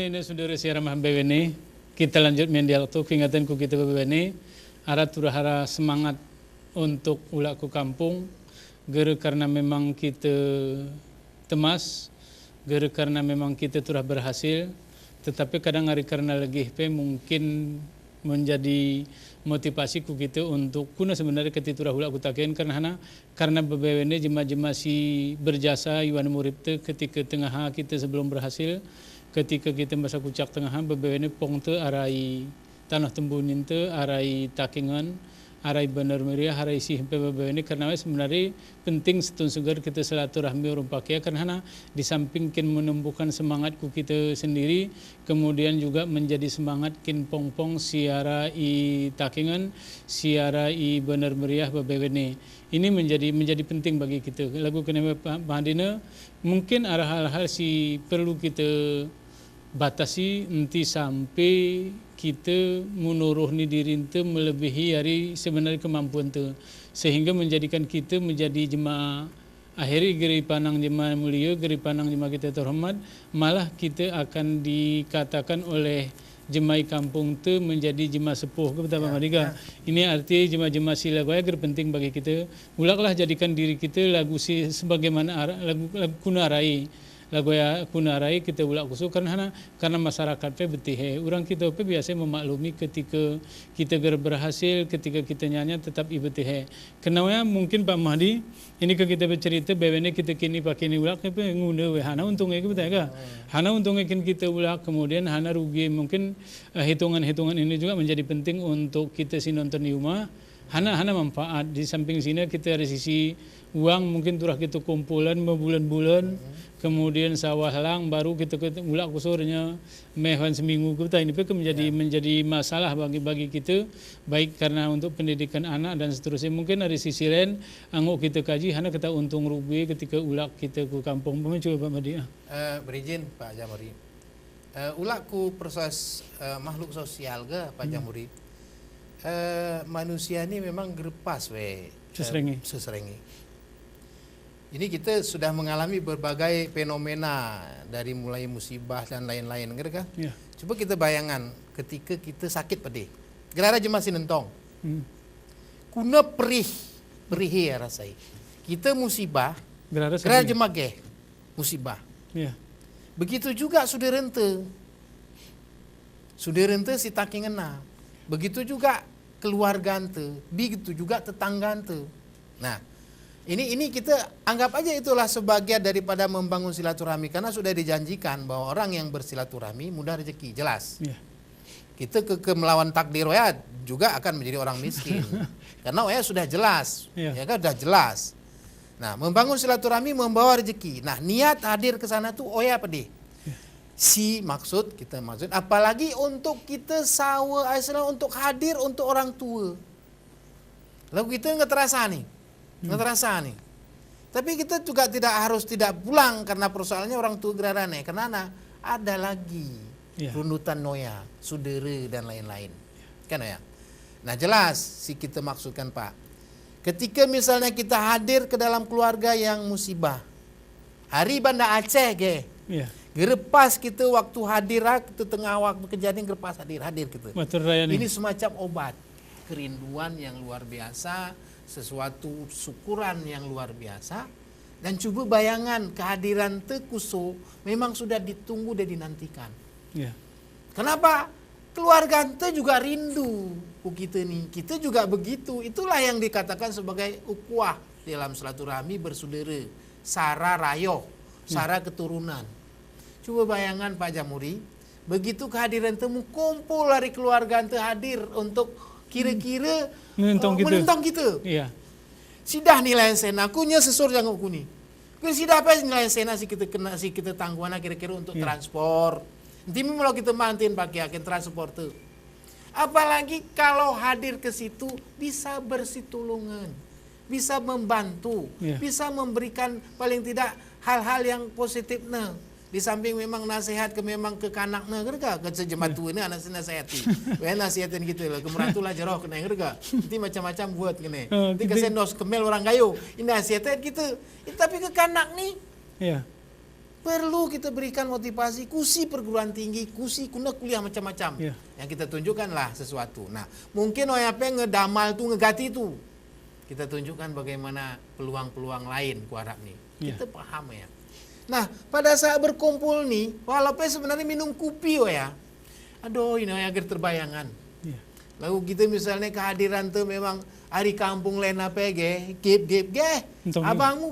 ini sudah siaran BWN. Kita lanjut main dialog tu ingatan ku kita BWN. Ara turahara semangat untuk ulah ku kampung. Gara karena memang kita temas, gara karena memang kita turah berhasil. Tetapi kadang hari karena lagi mungkin menjadi motivasi ku kita untuk kuna sebenarnya ketika ulah ku taken karena BWN jema-jema si berjasa Iwan Murib te ketika tengah kita sebelum berhasil ketika kita masa kucak tengah BWN pong te arai tanah tembunin te arai takingan arai benar meriah arai si BWN karena sebenarnya penting setun segar kita silaturahmi orang pakai karena di samping kin menumbuhkan semangat ku kita sendiri kemudian juga menjadi semangat kin pong-pong siara i takingan siara i benar meriah BWN ini menjadi penting bagi kita lagu kenapa Pak Hadina mungkin ada hal-hal si perlu kita batasi nanti sampai kita menuruh ni diri itu melebihi hari sebenarnya kemampuan itu sehingga menjadikan kita menjadi jemaah akhiri geri panang jemaah mulia geri panang jemaah kita terhormat malah kita akan dikatakan oleh jemaah kampung itu menjadi jemaah sepuh ke betul Madika ini arti jemaah-jemaah sila goya penting bagi kita ulaklah jadikan diri kita lagu si sebagaimana lagu kunarai lagu ya kunarai kita ulak kusuk karena masyarakat betih orang kita biasa memaklumi ketika kita berhasil ketika kita nyanyi tetap betih kenapa mungkin Pak Mahdi ini ke kita bercerita BWN kita kini pakai ni ulak ngune hana untungnya ke betul ka hana untungnya kita ulak kemudian hana rugi mungkin hitungan-hitungan ini juga menjadi penting untuk kita si nonton di rumah hana manfaat di samping sini kita dari sisi uang mungkin turah kita kumpulan berbulan-bulan kemudian sawah lang baru kita mulak kusurnya mehan seminggu kita ini pun menjadi masalah bagi kita baik karena untuk pendidikan anak dan seterusnya mungkin dari sisi lain angguk kita kaji hana kita untung rugi ketika ulak kita ke kampung coba Pak Madi berizin Pak Jamuri ulak ku proses makhluk sosial ke Pak Jamuri manusia ini memang gerpas seserengi. Ini kita sudah mengalami berbagai fenomena dari mulai musibah dan lain-lain, ngerti kan? Ya. Coba kita bayangkan ketika kita sakit pedih, gelara jema sinentong, kuna perih ya rasai. Kita musibah, gelara jema ge musibah. Ya. Begitu juga sudah rente si takingena. Begitu juga keluarga ente, begitu juga tetangga ente. Nah, ini kita anggap aja itulah sebagian daripada membangun silaturahmi karena sudah dijanjikan bahwa orang yang bersilaturahmi mudah rezeki, jelas. Yeah. Kita ke melawan takdir ya juga akan menjadi orang miskin. Karena ya sudah jelas, ya kan sudah jelas. Nah, membangun silaturahmi membawa rezeki. Nah, niat hadir ke sana tuh oya apa deh? Si maksud apalagi untuk kita sawa untuk hadir untuk orang tua. Lalu kita nggak terasa nih. Tapi kita juga tidak pulang karena persoalannya orang tua gerarane. Karena ada lagi rundutan noya, saudara dan lain-lain. Kan ya? Nah jelas si kita maksudkan Pak. Ketika misalnya kita hadir ke dalam keluarga yang musibah. Hari Banda Aceh ge. Gerepas kita waktu hadir itu tengah waktu kejadian gerepas hadir kita. Ini semacam obat kerinduan yang luar biasa. Sesuatu syukuran yang luar biasa dan coba bayangan kehadiran Tekuso memang sudah ditunggu dan dinantikan. Kenapa? Keluarga ente juga rindu kita nih. Kita juga begitu. Itulah yang dikatakan sebagai ukhuwah dalam silaturahmi bersaudara, sara rayo, sara keturunan. Coba bayangan Pak Jamuri, begitu kehadiran temu kumpul dari keluarga ente hadir untuk kira-kira menentang kita. Iya. Sidah nilai sena kunya sesur jangan kuni. Sidah apa nilai sena si kita tangguana kira-kira untuk transport. Nanti kalau kita mantin pakai agen transport tuh. Apalagi kalau hadir ke situ bisa bersitulungan, bisa membantu, bisa memberikan paling tidak hal-hal yang positif nah. Di samping memang nasihat memang ke kanakna gerga ke sejemat tua ini anak nasihati. Weh nasihatin gitu lah kemeratu lah jeroh kena gerga. Nanti macam-macam buat kene. Nanti kesendos kemel orang gayo. Ini nasihatin gitu. Tapi ke kanak nih. Iya. Perlu kita berikan motivasi, kusi perguruan tinggi, kusi kuna kuliah macam-macam. Yang kita tunjukkanlah sesuatu. Nah, mungkin oyape ngedamal tuh ngegati itu. Kita tunjukkan bagaimana peluang-peluang lain ku harap nih. Kita paham ya. Nah, pada saat berkumpul nih, walaupun sebenarnya minum kopi ya. Aduh, ini agar terbayangan. Lalu kita misalnya kehadiran tuh memang hari kampung lain apa gep abangmu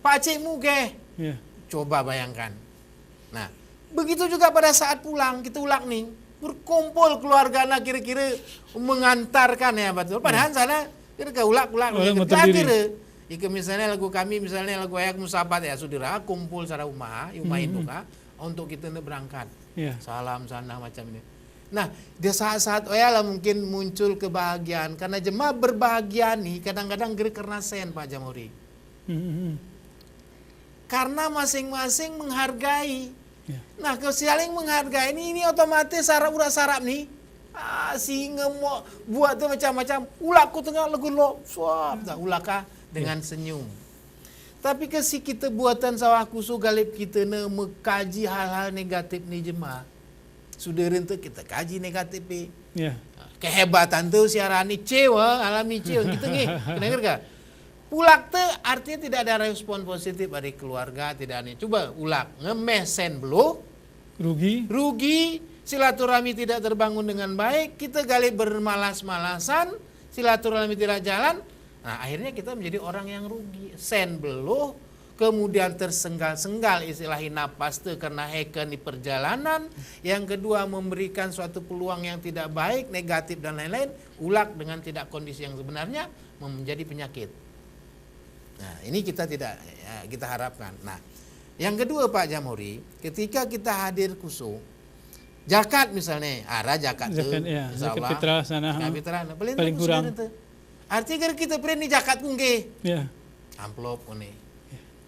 pakcikmu coba bayangkan. Nah, begitu juga pada saat pulang kita ulak nih berkumpul keluarga anak kira-kira mengantarkan ya betul. Padahal sana kira ulak kira ika misalnya lagu kami misalnya lagu ayak musabat ya saudara kumpul secara umah induka untuk kita berangkat. Salam sana macam ini. Nah, di saat-saat lah mungkin muncul kebahagiaan karena jemaah berbahagia nih kadang-kadang karena sen Pak Jamhuri. Karena masing-masing menghargai. Nah, kalau saling menghargai ini otomatis sarap nih. Singa mau buat tuh macam-macam. Ulakku tengah lagu lo, suap, ulaka dengan senyum. Tapi si kita buatan sawah kusu galip kita mengkaji hal-hal negatif nih jemaah. Sudah rentu kita kaji negatif. Kehebatan tuh siarani cewa alami cewa gitu nih. Dengar gak? Ulak tuh artinya tidak ada respon positif dari keluarga, tidak ada. Coba ulak ngemesen belum? Rugi, silaturahmi tidak terbangun dengan baik, kita galip bermalas-malasan, silaturahmi tidak jalan. Nah, akhirnya kita menjadi orang yang rugi. Sen belum, kemudian tersenggal-senggal istilahi napas tuh karena heken di perjalanan. Yang kedua memberikan suatu peluang yang tidak baik, negatif dan lain-lain. Ulak dengan tidak kondisi yang sebenarnya menjadi penyakit. Nah, ini kita kita harapkan. Nah, yang kedua Pak Jamhuri, ketika kita hadir kusu, zakat misalnya, zakat tuh, zakat fitrah sana, paling kurang. Artinya kita beri zakat kungge, amplop nih.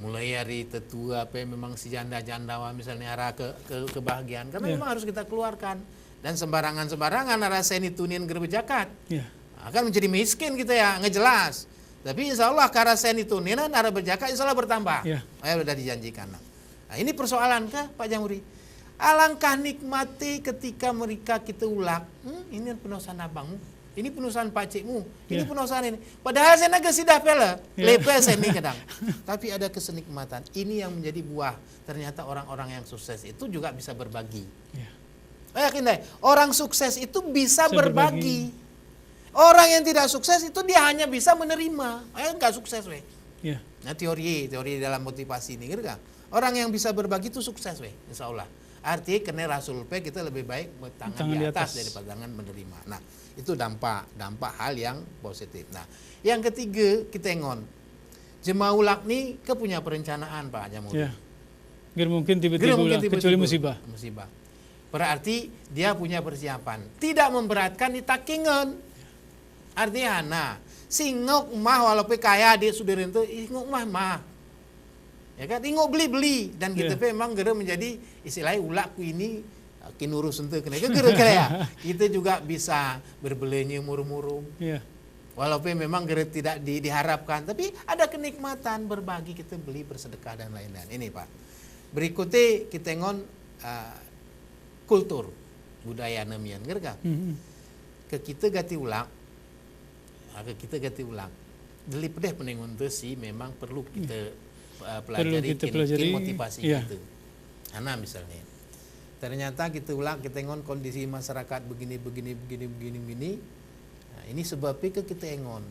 Mulai hari tetua memang si janda-janda misalnya arah kebahagiaan, karena memang harus kita keluarkan. Dan sembarangan arah seni tunin gerbe zakat, akan menjadi miskin kita ya, ngejelas. Tapi insya Allah karena sen itu nina arah berzakat insya Allah bertambah. Sudah dijanjikan. Nah, ini persoalan kah Pak Jamhuri? Alangkah nikmati ketika mereka kita ulak. Ini penusan abangmu, ini penusan pakcikmu, ini penusan ini. Padahal saya naga sidah pela, lepe saya ini kadang. Tapi ada kesenikmatan. Ini yang menjadi buah. Ternyata orang-orang yang sukses itu juga bisa berbagi. Yakin deh, orang sukses itu bisa berbagi. Orang yang tidak sukses itu dia hanya bisa menerima. Enggak sukses weh. Nah, teori dalam motivasi ini, kan? Orang yang bisa berbagi itu sukses weh, insya Allah. Artinya kena Rasul kita lebih baik tangan di atas daripada tangan menerima. Nah, itu dampak hal yang positif. Nah, yang ketiga kita ngon. Jemaah ulak nih punya perencanaan Pak Jamhuri. Gak mungkin tiba-tiba kecuali musibah. Berarti dia punya persiapan. Tidak memberatkan di takingan. Artinya, singok mah walaupun kaya dia sudah rentu, ingok mah. Ya kan, ingok beli dan kita memang gera menjadi istilahnya ulakku ini kinurus untuk kena gera ya. Kita juga bisa berbelanja murung-murung. Walaupun memang gera tidak diharapkan, tapi ada kenikmatan berbagi, kita beli bersedekah dan lain-lain. Ini Pak. Berikutnya kita ngon kultur budaya nemian, gera ke kita ganti ulang. Deli pedeh penengun itu sih memang perlu kita pelajari motivasi gitu. Karena misalnya ternyata kita ulang kita ngon kondisi masyarakat begini. Nah, ini sebabnya kita engon.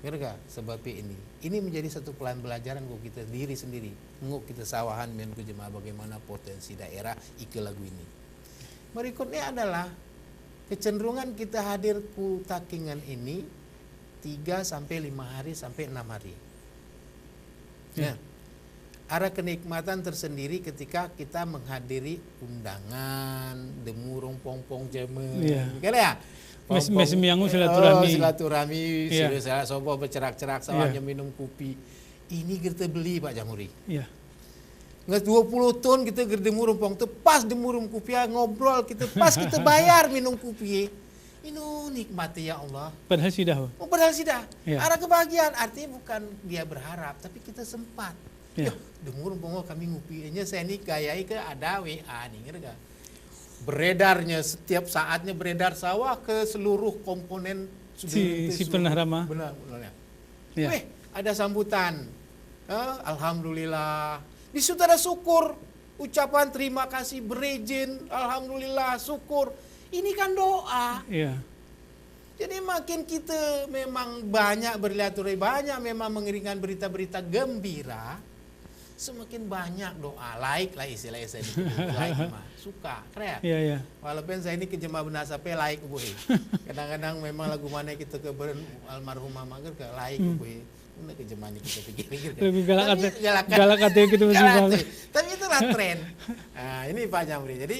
Ngerti sebabnya ini menjadi satu pelajaran kok kita diri sendiri. Nguk kita sawahan men jemaah bagaimana potensi daerah ike lagu ini. Berikutnya adalah kecenderungan kita hadir ku takingan ini 3 sampai 5 hari sampai 6 hari. Ada kenikmatan tersendiri ketika kita menghadiri undangan, demurung pong-pong jeme. Kan ya? Mesem yang silaturahmi, sudah sobo bercerak-cerak sawahnya minum kopi. Ini kita beli Pak Jamhuri. Nggak 20 ton kita demurung pong tuh pas demurung kopi ngobrol kita pas kita bayar minum kopi. Ini nikmati ya Allah. Padahal sudah. Padahal sudah. Ada kebahagiaan. Artinya bukan dia berharap, tapi kita sempat. Ya. Dengur bongo kami ngupinya saya ini gayai ke ada WA nih, ngerti gak? Beredarnya setiap saatnya beredar sawah ke seluruh komponen si Penarama. Benar. Ya. Weh, ada sambutan. Alhamdulillah. Di saudara syukur, ucapan terima kasih berizin, alhamdulillah, syukur. Ini kan doa. Iya. Jadi makin kita memang banyak bersilaturahmi, banyak memang mengirimkan berita-berita gembira, semakin banyak doa. Like lah istilahnya saya di like mah. Suka, keren. Iya. Walaupun saya ini ke jemaah benar sampai like boy. Kadang-kadang memang lagu mana kita ke almarhum mama ke like boy. Mana ke jemaah ini kita pikir-pikir. Lebih galak hati kita masih banget. Tapi itulah tren. Nah, ini Pak Jamri. Jadi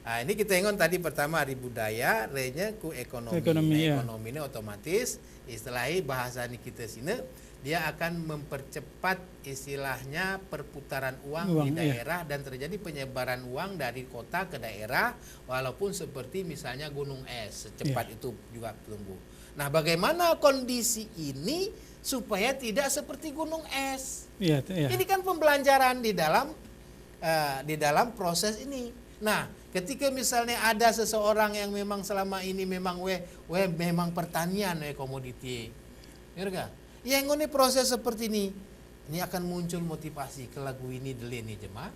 ini kita ingat tadi pertama hari budaya, re-nya ku ekonomi. Ekonomi ini otomatis istilahnya bahasa ini kita sini dia akan mempercepat istilahnya perputaran uang di daerah dan terjadi penyebaran uang dari kota ke daerah walaupun seperti misalnya gunung es secepat itu juga tumbuh. Nah, bagaimana kondisi ini supaya tidak seperti gunung es? Ini kan pembelajaran di dalam proses ini. Nah, ketika misalnya ada seseorang yang memang selama ini memang memang pertanian komoditi, ngerti? Yang ini proses seperti ini akan muncul motivasi ke lagu ini deli nih jemaah,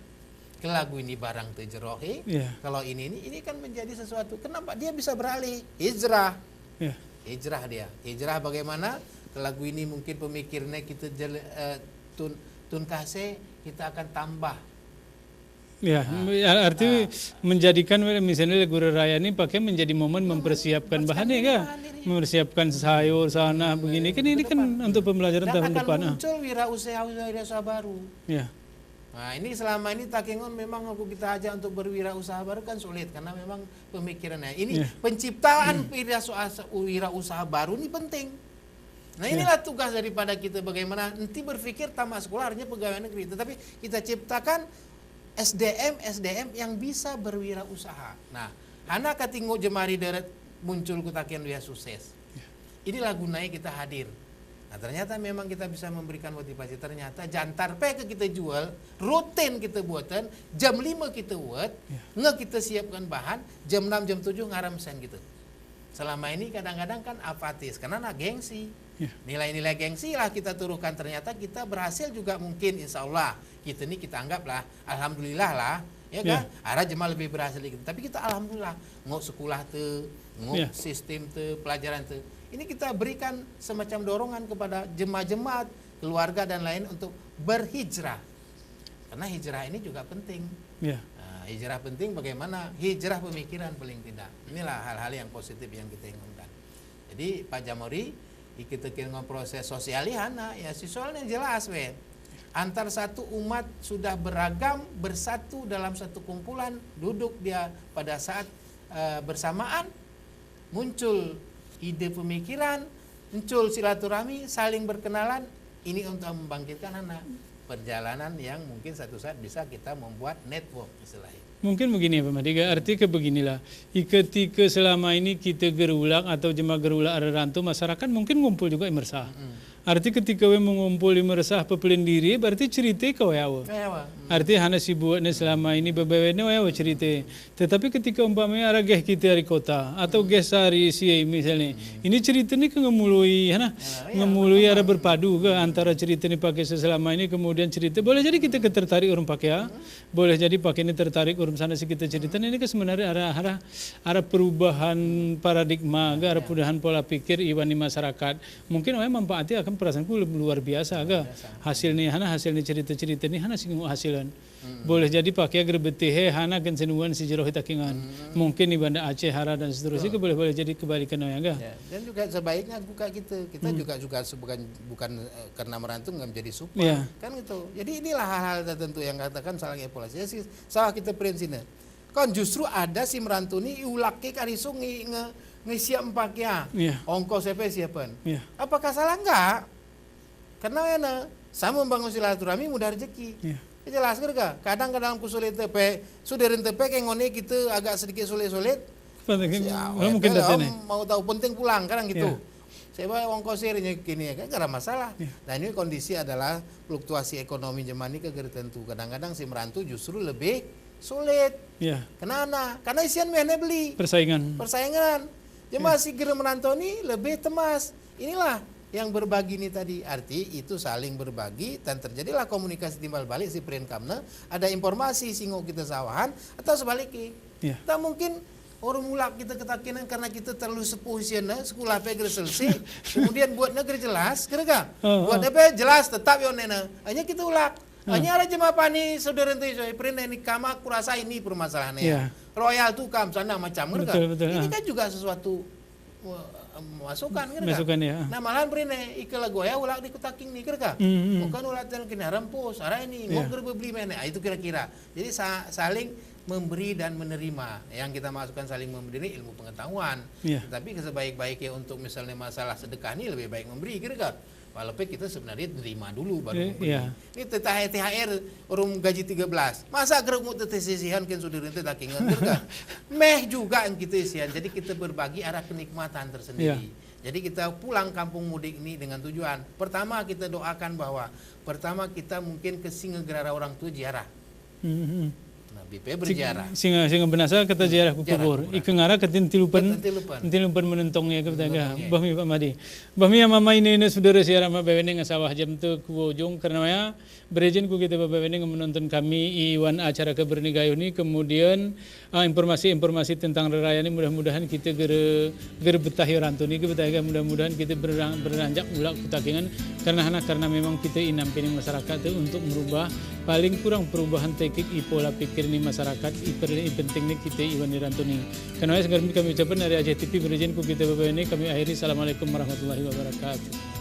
ke lagu ini barang tejerohi. Kalau ini kan menjadi sesuatu. Kenapa dia bisa beralih hijrah? Hijrah bagaimana? Ke lagu ini mungkin pemikirnya kita tun kase kita akan tambah. Ya, arti menjadikan misalnya lagu raya ini pakai menjadi momen mempersiapkan bahannya kan, mempersiapkan sayur sana begini kan ini kan untuk pembelajaran tahun depan. Dan akan muncul wirausaha baru. Ya. Nah, ini selama ini Takengon memang aku kita ajak untuk berwirausaha baru kan sulit karena memang pemikirannya. Ini penciptaan wirausaha baru ini penting. Nah, inilah tugas daripada kita bagaimana nanti berpikir tamat sekolah artinya pegawai negeri, tetapi kita ciptakan SDM yang bisa berwirausaha. Nah, hana katingo jemari deret muncul kutakian dia sukses. Inilah gunanya kita hadir. Nah, ternyata memang kita bisa memberikan motivasi. Ternyata jantar ke kita jual, rutin kita buatan, jam 5 kita buat, kita siapkan bahan, jam 6 jam 7 ngaram sen gitu. Selama ini kadang-kadang kan apatis karena gengsi. Nilai-nilai gengsi lah kita turunkan, ternyata kita berhasil juga mungkin insya Allah kita anggaplah alhamdulillah lah ya kan arah jemaah lebih berhasil gitu. Tapi kita alhamdulillah ngok sekolah tuh ngok sistem tuh pelajaran tuh ini kita berikan semacam dorongan kepada jemaat-jemaat keluarga dan lain untuk berhijrah karena hijrah ini juga penting. Hijrah penting bagaimana hijrah pemikiran paling tidak. Inilah hal-hal yang positif yang kita inginkan. Jadi Pak Jamori kita kira proses sosialihana ya soalnya jelas antar satu umat sudah beragam bersatu dalam satu kumpulan duduk dia pada saat bersamaan muncul ide pemikiran muncul silaturahmi saling berkenalan ini untuk membangkitkan anak perjalanan yang mungkin satu saat bisa kita membuat network istilahnya. Mungkin begini ya Pak Madiga, arti beginilah, ketika selama ini kita gerulak atau jemaah gerulak ada rantu masyarakat mungkin ngumpul juga imersah. Arti ketika we mengumpul imersah pepelin diri berarti cerita kau ya. Arti hana si buatnya selama ini bebewennya ya cerita. Tetapi ketika umpamanya ada geh kita dari kota atau geh sari si misalnya, ini cerita ini ngemului, ngemului ada berpadu ke antara cerita ini pakai selama ini kemudian cerita boleh jadi kita tertarik orang pakai ya, boleh jadi pakai ini tertarik orang sana si kita cerita ini kan sebenarnya ada perubahan paradigma, ada perubahan pola pikir iwani masyarakat. Mungkin manfaatnya akan perasaanku luar biasa aga hasilnya cerita-cerita ini hana sing hasilan boleh jadi pakai agar betih hana kan senuan si jeroh takingan mungkin di Banda Aceh Hara dan seterusnya boleh jadi kebalikan aga dan juga sebaiknya buka kita juga bukan karena merantau nggak menjadi super kan gitu. Jadi inilah hal-hal tertentu yang katakan salah evaluasi sih salah kita prinsipnya kan justru ada si merantau ini ulake karisu ngesiap empaknya ongkos siapkan apakah salah enggak karena sama membangun silaturahmi mudah rezeki jelas kan kadang-kadang kusulit tepe sudah rentepe kayak ngone gitu agak sedikit sulit mungkin mau tahu penting pulang kadang gitu saya bawa uang kosirnya kini kan gak ada masalah. Nah ini kondisi adalah fluktuasi ekonomi zaman ini kagak tentu. Kadang-kadang si merantau justru lebih sulit. Kenapa? Karena isian mehne beli. Persaingan. Jemaah si kira merantau ini lebih temas. Inilah yang berbagi ini tadi, arti itu saling berbagi dan terjadilah komunikasi timbal balik si perinkamna, ada informasi singo kita sawahan atau sebaliknya. Tak mungkin orang mulak kita ketakinan karena kita terlalu sepuh siana sekolah pegel selesai, kemudian buat negeri jelas, kira-kira buat negeri jelas tetap yonena, hanya kita ulak. Hanya ada jemaah pani saudara itu perintah ini kama kurasa ini permasalahannya. Royal tuh kam sana macam mereka. Ini kan juga sesuatu masukan kan? Nah malahan perine ikala goya ulak di kutaking nih kira bukan ulak dan kena rempus arah ini mau berbeli mana itu kira-kira jadi saling memberi dan menerima yang kita masukkan saling memberi ini ilmu pengetahuan tapi sebaik-baiknya untuk misalnya masalah sedekah ini lebih baik memberi kira-kira walaupun kita sebenarnya terima dulu baru memberi ini THR orang gaji 13 masa geruk mau tetesisihan kan sudah nanti tak ingat kira meh juga yang kita isian jadi kita berbagi arah kenikmatan tersendiri jadi kita pulang kampung mudik ini dengan tujuan pertama kita doakan bahwa pertama kita mungkin ke Singagerara orang tua ziarah BP berziarah. Singa benasa kata ziarah ku kubur. Ike ngara ketin tilupan menentongnya ke tangga. Bahmi Pak Madi. Bahmi mama ini saudara siara ma bewene ngasawah jam tu ku ujung karena ya berejin ku kita bewene menonton kami iwan acara kebernigayo ini kemudian informasi-informasi tentang raya ini mudah-mudahan kita gere betahi rantuni ke betahi mudah-mudahan kita beranjak mulak kutakingan karena memang kita inampin masyarakat itu untuk merubah paling kurang perubahan teknik pola pikir ini masyarakat penting nih kita iwan dirantuni karena sekarang kami ucapkan dari Aceh TV berizin ku kita bapak ini kami akhiri assalamualaikum warahmatullahi wabarakatuh.